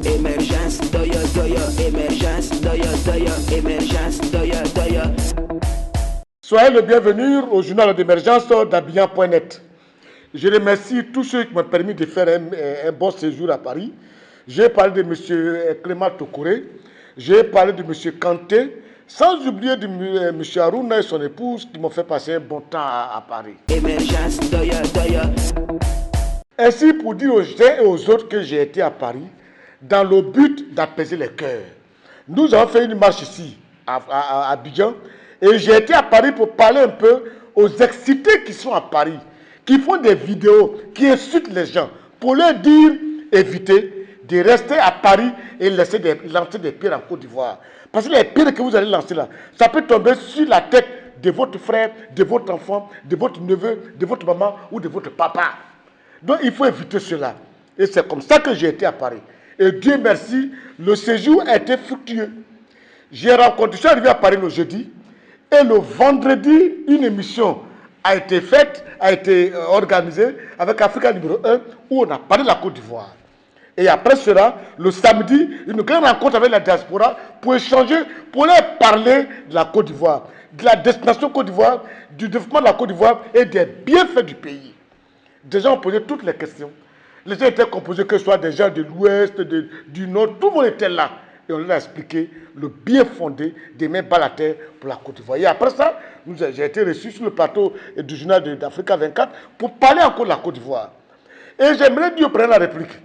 Émergence, doya, doya, émergence, doya, doya, émergence, doya, doya. Soyez le bienvenu au journal d'émergence d'Abidjan.net. Je remercie tous ceux qui m'ont permis de faire un bon séjour à Paris. J'ai parlé de M. Clément Tokoré, j'ai parlé de M. Kanté, sans oublier de M. Harouna et son épouse qui m'ont fait passer un bon temps à Paris. Émergence, doya, doya. Ainsi pour dire aux uns et aux autres que j'ai été à Paris dans le but d'apaiser les cœurs. Nous avons fait une marche ici, à Abidjan, et j'ai été à Paris pour parler un peu aux excités qui sont à Paris, qui font des vidéos, qui insultent les gens, pour leur dire, évitez de rester à Paris et lancer des pierres en Côte d'Ivoire. Parce que les pierres que vous allez lancer là, ça peut tomber sur la tête de votre frère, de votre enfant, de votre neveu, de votre maman ou de votre papa. Donc il faut éviter cela. Et c'est comme ça que j'ai été à Paris. Et Dieu merci, le séjour a été fructueux. Je suis arrivé à Paris le jeudi, et le vendredi, une émission a été faite, a été organisée avec Africa numéro 1, où on a parlé de la Côte d'Ivoire. Et après cela, le samedi, une grande rencontre avec la diaspora pour échanger, pour leur parler de la Côte d'Ivoire, de la destination Côte d'Ivoire, du développement de la Côte d'Ivoire et des bienfaits du pays. Des gens ont posé toutes les questions. Les gens étaient composés, que ce soit des gens de l'Ouest, du Nord, tout le monde était là. Et on leur a expliqué le bien fondé des mains bas la terre pour la Côte d'Ivoire. Et après ça, j'ai été reçu sur le plateau du journal d'Africa 24 pour parler encore de la Côte d'Ivoire. Et j'aimerais dire au président de la République,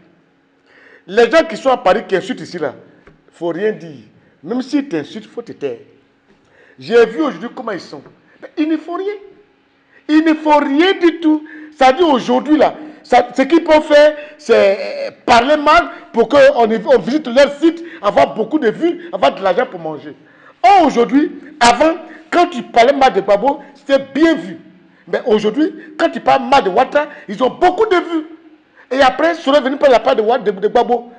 les gens qui sont à Paris, qui insultent ici, là, il ne faut rien dire. Même s'ils t'insultent, il faut te taire. J'ai vu aujourd'hui comment ils sont. Mais ils ne font rien. Il ne faut rien du tout. Ça dit aujourd'hui, là, ce qu'ils peuvent faire, c'est parler mal pour qu'on visite leur site, avoir beaucoup de vues, avoir de l'argent pour manger. Or, aujourd'hui, avant, quand tu parlais mal de Gbagbo, c'était bien vu. Mais aujourd'hui, quand tu parles mal de Ouattara, ils ont beaucoup de vues. Et après, ils sont venus par la part de Gbagbo.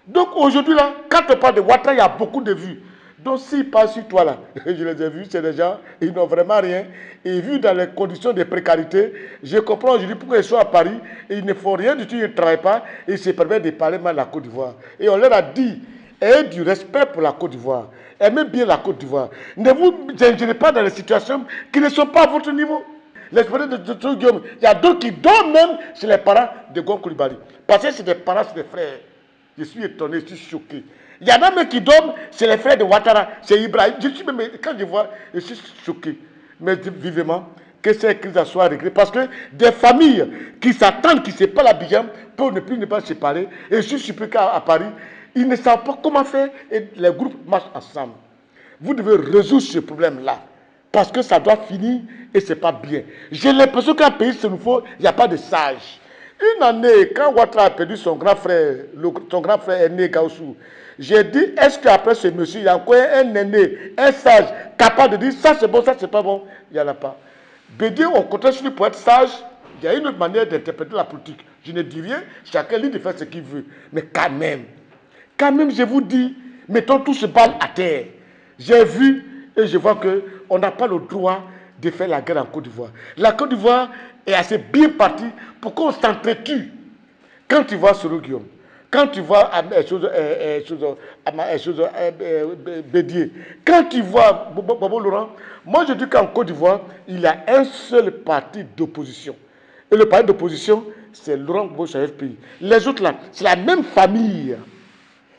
Donc aujourd'hui, là, quand on parle de Ouattara, il y a beaucoup de vues. Donc s'ils passent sur toi là, je les ai vus, c'est des gens, ils n'ont vraiment rien. Et vu dans les conditions de précarité, je comprends aujourd'hui pourquoi ils sont à Paris, et ils ne font rien du tout, ils ne travaillent pas, et ils se permettent de parler mal de la Côte d'Ivoire. Et on leur a dit, ayez du respect pour la Côte d'Ivoire, aimez bien la Côte d'Ivoire. Ne vous ingérez pas dans les situations qui ne sont pas à votre niveau. L'expérience de Guillaume, il y a d'autres qui dorment même chez les parents de Gon Coulibaly. Parce que c'est des parents, c'est des frères. Je suis étonné, je suis choqué. Il y en a même qui dorment, c'est les frères de Ouattara, c'est Ibrahim. Je suis même, quand je vois, je suis choqué. Mais vivement, que cette crise soit réglée. Parce que des familles qui s'attendent, qui ne savent pas l'Abidjan, peuvent ne plus ne pas se séparer. Et je suis surpris qu'à Paris, ils ne savent pas comment faire et les groupes marchent ensemble. Vous devez résoudre ce problème-là. Parce que ça doit finir et ce n'est pas bien. J'ai l'impression qu'un pays, c'est nouveau, il n'y a pas de sages. Une année, quand Ouattara a perdu son grand frère aîné Gaussou, j'ai dit, est-ce qu'après ce monsieur, il y a encore un aîné, un sage, capable de dire, ça c'est bon, ça c'est pas bon? Il n'y en a pas. Bédier, on compte sur lui pour être sage. Il y a une autre manière d'interpréter la politique. Je ne dis rien, chacun libre de faire ce qu'il veut. Mais quand même, je vous dis, mettons tout ce bal à terre. J'ai vu et je vois qu'on n'a pas le droit de faire la guerre en Côte d'Ivoire. La Côte d'Ivoire est assez bien partie pour qu'on s'entretue. Quand tu vois Soro Guillaume, quand tu vois Bédier, quand tu vois Bobo Laurent, moi je dis qu'en Côte d'Ivoire, il y a un seul parti d'opposition. Et le parti d'opposition, c'est Laurent Gbagbo FPI. Les autres là, c'est la même famille.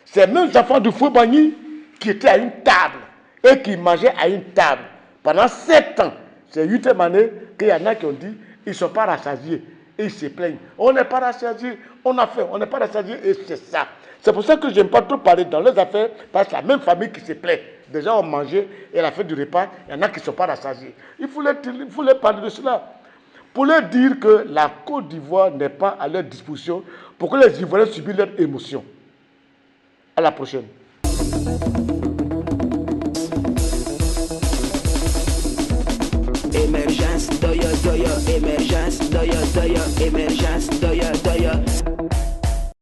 C'est les mêmes enfants de Fouet-Bagny qui étaient à une table et qui mangeaient à une table. Pendant 7 ans, c'est 8e année qu'il y en a qui ont dit ils ne sont pas rassasiés. Et ils se plaignent. On n'est pas rassasiés, on a faim, on n'est pas rassasiés et c'est ça. C'est pour ça que je n'aime pas trop parler dans les affaires parce que c'est la même famille qui se plaît. Des gens ont mangé et à la fin du repas, il y en a qui ne sont pas rassasiés. Il faut leur parler de cela. Pour leur dire que la Côte d'Ivoire n'est pas à leur disposition pour que les Ivoiriens subissent leurs émotions. À la prochaine. Émergence, doya, doya, émergence, doya, doya, émergence, doya, doya.